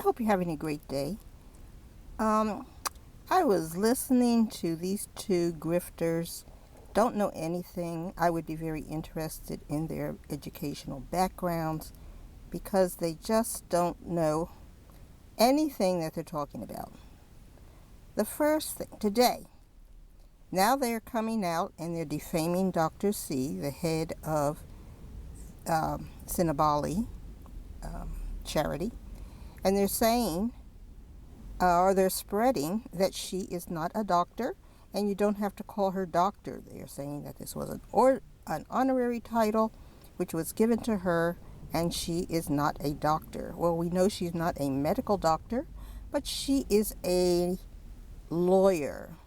hope you're having a great day. Um, I was listening to these two grifters. Don't know anything. I would be very interested in their educational backgrounds because they just don't know anything that they're talking about. The first thing, today, now they're coming out and they're defaming Dr. C, the head of Sentebale charity, and they're saying or they're spreading that she is not a doctor and you don't have to call her doctor. They're saying that this was an honorary title which was given to her and she is not a doctor. Well, we know she's not a medical doctor, but she is a lawyer.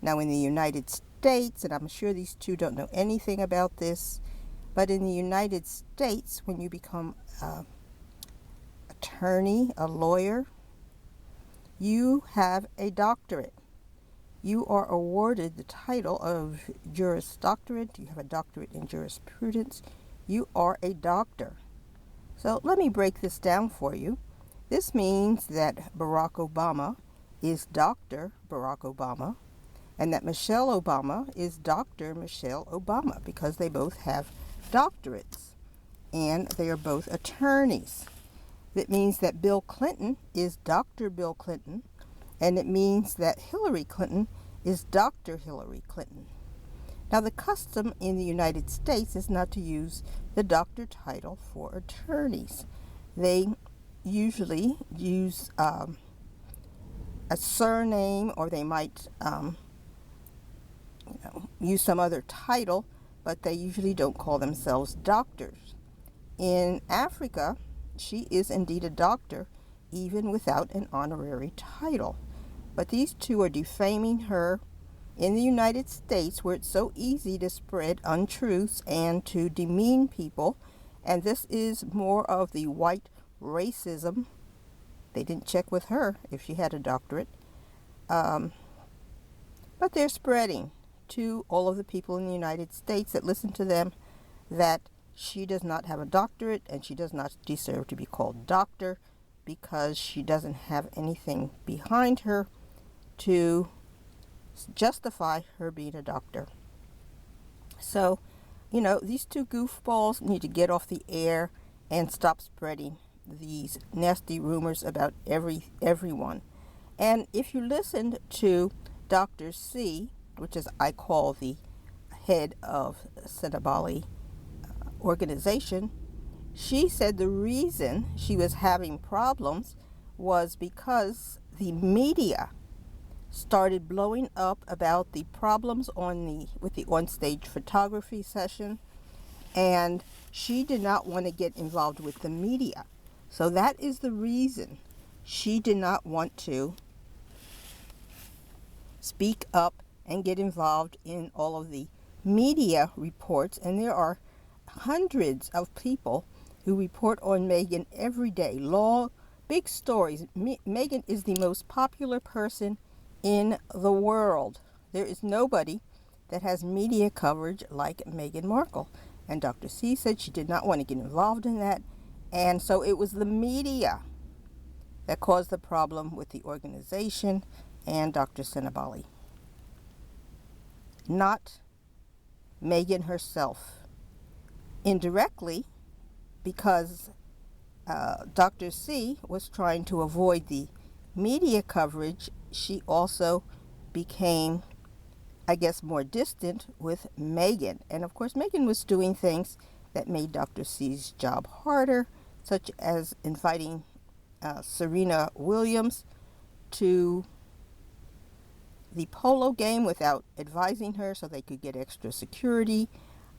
Now, in the United States, and I'm sure these two don't know anything about this, but in the United States, when you become an attorney, a lawyer, you have a doctorate. You are awarded the title of Juris Doctorate. You have a doctorate in jurisprudence. You are a doctor. So let me break this down for you. This means that Barack Obama is Dr. Barack Obama, and that Michelle Obama is Dr. Michelle Obama, because they both have doctorates and they are both attorneys. It means that Bill Clinton is Dr. Bill Clinton, and it means that Hillary Clinton is Dr. Hillary Clinton. Now, the custom in the United States is not to use the doctor title for attorneys. They usually use a surname, or they might use some other title, but they usually don't call themselves doctors. In Africa, she is indeed a doctor, even without an honorary title. But these two are defaming her in the United States, where it's so easy to spread untruths and to demean people. And this is more of the white racism. They didn't check with her if she had a doctorate. But they're spreading to all of the people in the United States that listen to them that she does not have a doctorate and she does not deserve to be called doctor, because she doesn't have anything behind her to justify her being a doctor. So, these two goofballs need to get off the air and stop spreading these nasty rumors about everyone. And if you listened to Dr. C, which is I call the head of Sentebale organization, she said the reason she was having problems was because the media started blowing up about the problems with the onstage photography session, and she did not want to get involved with the media. So that is the reason she did not want to speak up and get involved in all of the media reports. And there are hundreds of people who report on Meghan every day. Big stories. Meghan is the most popular person in the world. There is nobody that has media coverage like Meghan Markle. And Dr. C said she did not want to get involved in that. And so it was the media that caused the problem with the organization and Dr. Sentebale, not Meghan herself. Indirectly, because Dr. C was trying to avoid the media coverage, she also became, I guess, more distant with Meghan. And of course, Meghan was doing things that made Dr. C's job harder, such as inviting Serena Williams to the polo game without advising her so they could get extra security,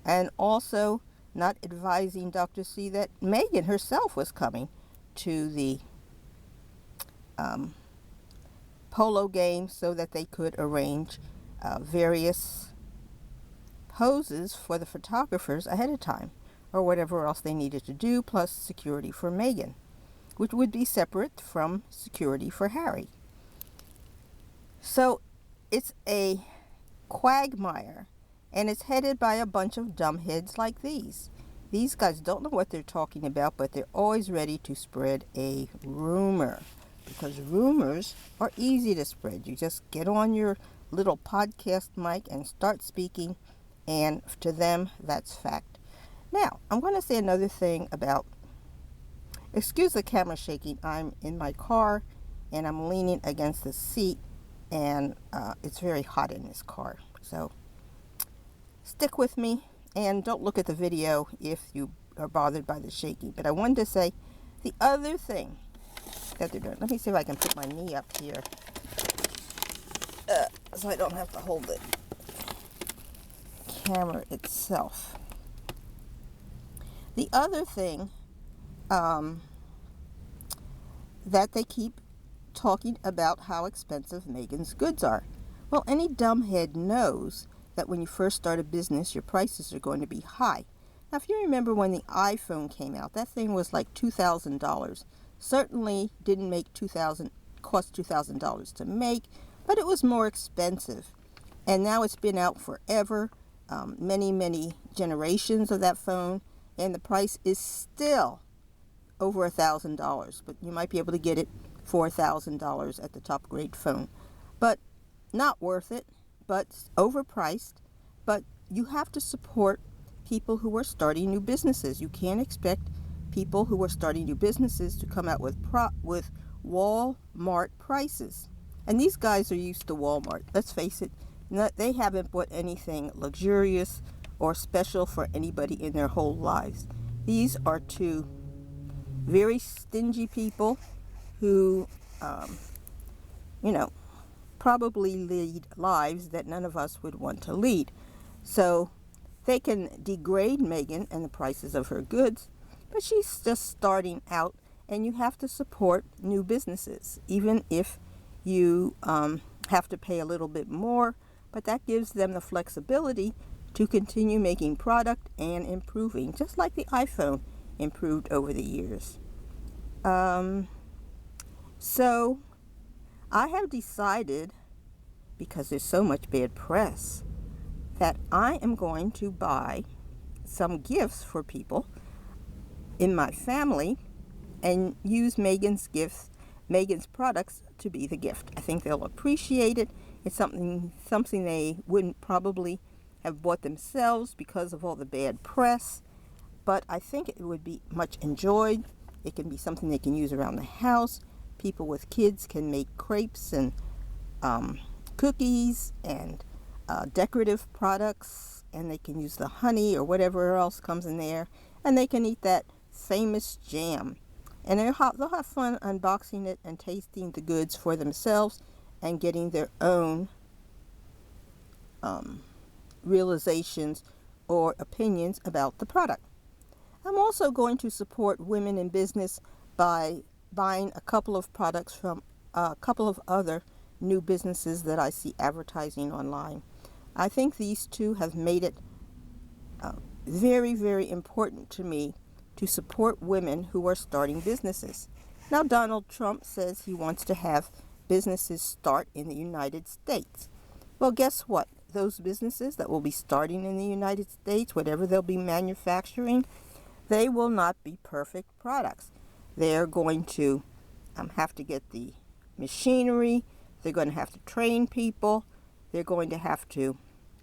and also not advising Dr. C that Meghan herself was coming to the polo game so that they could arrange various poses for the photographers ahead of time, or whatever else they needed to do, plus security for Meghan, which would be separate from security for Harry. So it's a quagmire, and it's headed by a bunch of dumbheads like these. These guys don't know what they're talking about, but they're always ready to spread a rumor, because rumors are easy to spread. You just get on your little podcast mic and start speaking, and to them, that's fact. Now, I'm going to say another thing about, excuse the camera shaking. I'm in my car, and I'm leaning against the seat, and it's very hot in this car. So stick with me, and don't look at the video if you are bothered by the shaking. But I wanted to say the other thing that they're doing. Let me see if I can put my knee up here so I don't have to hold the camera itself. The other thing that they keep talking about how expensive Meghan's goods are. Well, any dumbhead knows that when you first start a business, your prices are going to be high. Now, if you remember when the iPhone came out, that thing was like $2,000. Certainly didn't cost $2,000 to make, but it was more expensive. And now it's been out forever, many generations of that phone, and the price is still over $1,000. But you might be able to get it for $1,000 at the top grade phone. But not worth it, but overpriced. But you have to support people who are starting new businesses. You can't expect people who are starting new businesses to come out with Walmart prices. And these guys are used to Walmart. Let's face it, they haven't bought anything luxurious or special for anybody in their whole lives. These are two very stingy people who, probably lead lives that none of us would want to lead. So they can degrade Meghan and the prices of her goods, but she's just starting out, and you have to support new businesses, even if you have to pay a little bit more, but that gives them the flexibility to continue making product and improving, just like the iPhone improved over the years. So I have decided, because there's so much bad press, that I am going to buy some gifts for people in my family and use Meghan's products to be the gift. I think they'll appreciate it. It's something they wouldn't probably have bought themselves because of all the bad press, but I think it would be much enjoyed. It can be something they can use around the house. People with kids can make crepes and cookies and decorative products, and they can use the honey or whatever else comes in there, and they can eat that famous jam. And they'll have fun unboxing it and tasting the goods for themselves and getting their own realizations or opinions about the product. I'm also going to support women in business by buying a couple of products from a couple of other new businesses that I see advertising online. I think these two have made it very important to me to support women who are starting businesses. Now, Donald Trump says he wants to have businesses start in the United States. Well, guess what? Those businesses that will be starting in the United States, whatever they'll be manufacturing, they will not be perfect products. They're going to have to get the machinery. They're going to have to train people. They're going to have to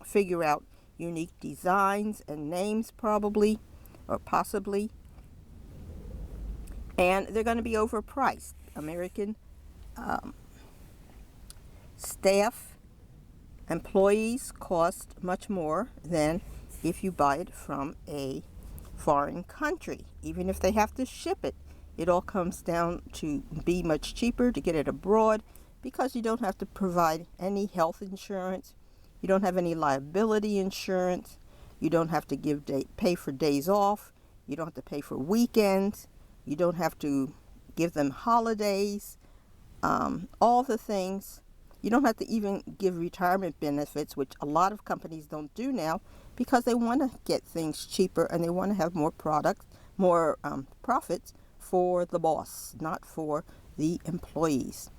figure out unique designs and names probably, or possibly. And they're going to be overpriced. American staff, employees cost much more than if you buy it from a foreign country. Even if they have to ship it, it all comes down to be much cheaper to get it abroad, because you don't have to provide any health insurance. You don't have any liability insurance. You don't have to pay for days off. You don't have to pay for weekends. You don't have to give them holidays. All the things. You don't have to even give retirement benefits, which a lot of companies don't do now, because they want to get things cheaper and they want to have more profits for the boss, not for the employees.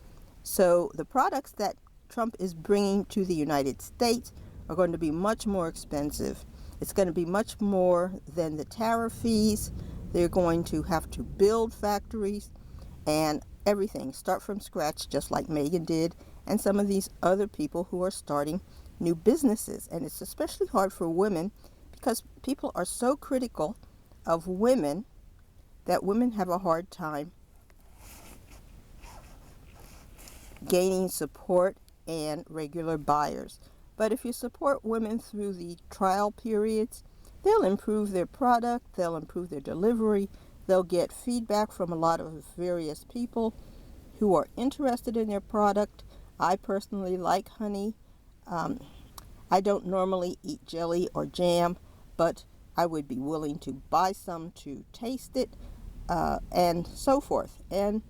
So the products that Trump is bringing to the United States are going to be much more expensive. It's going to be much more than the tariff fees. They're going to have to build factories and everything, start from scratch, just like Meghan did, and some of these other people who are starting new businesses. And it's especially hard for women because people are so critical of women that women have a hard time gaining support and regular buyers. But if you support women through the trial periods, they'll improve their product, they'll improve their delivery, they'll get feedback from a lot of various people who are interested in their product. I personally like honey. I don't normally eat jelly or jam, but I would be willing to buy some to taste it, and so forth. And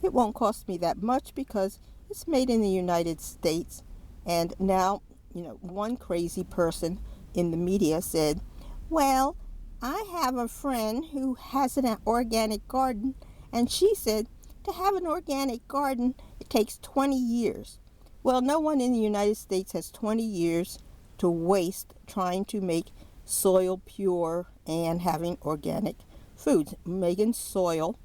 it won't cost me that much because it's made in the United States. And now, one crazy person in the media said, well, I have a friend who has an organic garden, and she said to have an organic garden, it takes 20 years. Well, no one in the United States has 20 years to waste trying to make soil pure and having organic foods. Meghan's soil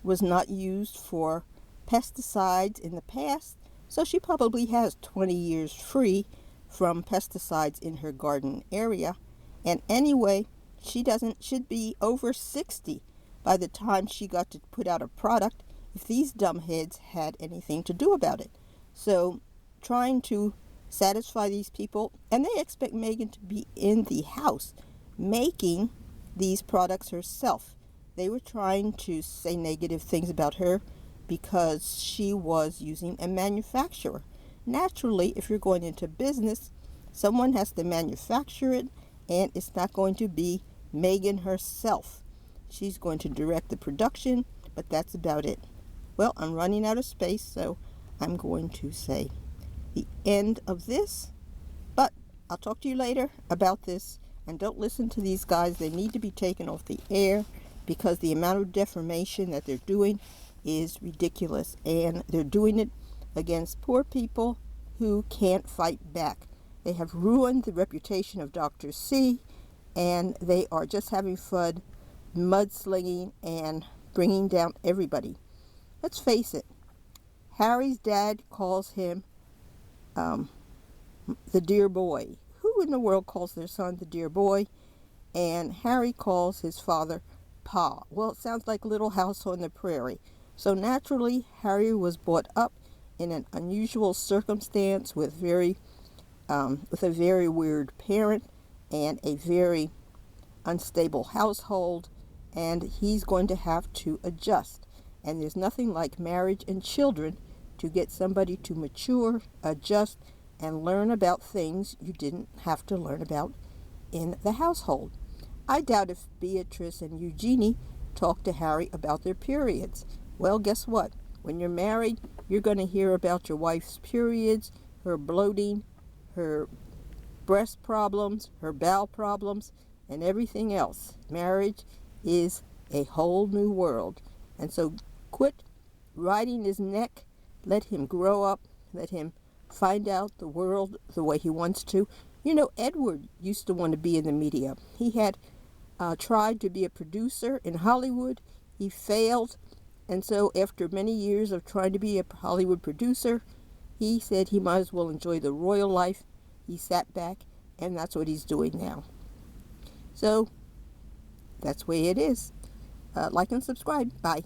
was not used for pesticides in the past, so she probably has 20 years free from pesticides in her garden area. And anyway, she should be over 60 by the time she got to put out a product if these dumbheads had anything to do about it. So trying to satisfy these people, and they expect Meghan to be in the house making these products herself. They were trying to say negative things about her because she was using a manufacturer. Naturally, if you're going into business, someone has to manufacture it, and it's not going to be Meghan herself. She's going to direct the production, but that's about it. Well, I'm running out of space, so I'm going to say the end of this, but I'll talk to you later about this. And don't listen to these guys. They need to be taken off the air because the amount of defamation that they're doing is ridiculous, and they're doing it against poor people who can't fight back. They have ruined the reputation of Dr. C, and they are just having fun mudslinging and bringing down everybody. Let's face it, Harry's dad calls him the dear boy. Who in the world calls their son the dear boy? And Harry calls his father Pa. Well, it sounds like Little House on the Prairie. So naturally, Harry was brought up in an unusual circumstance with a very weird parent and a very unstable household, and he's going to have to adjust. And there's nothing like marriage and children to get somebody to mature, adjust, and learn about things you didn't have to learn about in the household. I doubt if Beatrice and Eugenie talked to Harry about their periods. Well, guess what? When you're married, you're going to hear about your wife's periods, her bloating, her breast problems, her bowel problems, and everything else. Marriage is a whole new world. And so quit riding his neck. Let him grow up. Let him find out the world the way he wants to. Edward used to want to be in the media. He had tried to be a producer in Hollywood. He failed. And so after many years of trying to be a Hollywood producer, he said he might as well enjoy the royal life. He sat back, and that's what he's doing now. So that's the way it is. Like and subscribe. Bye.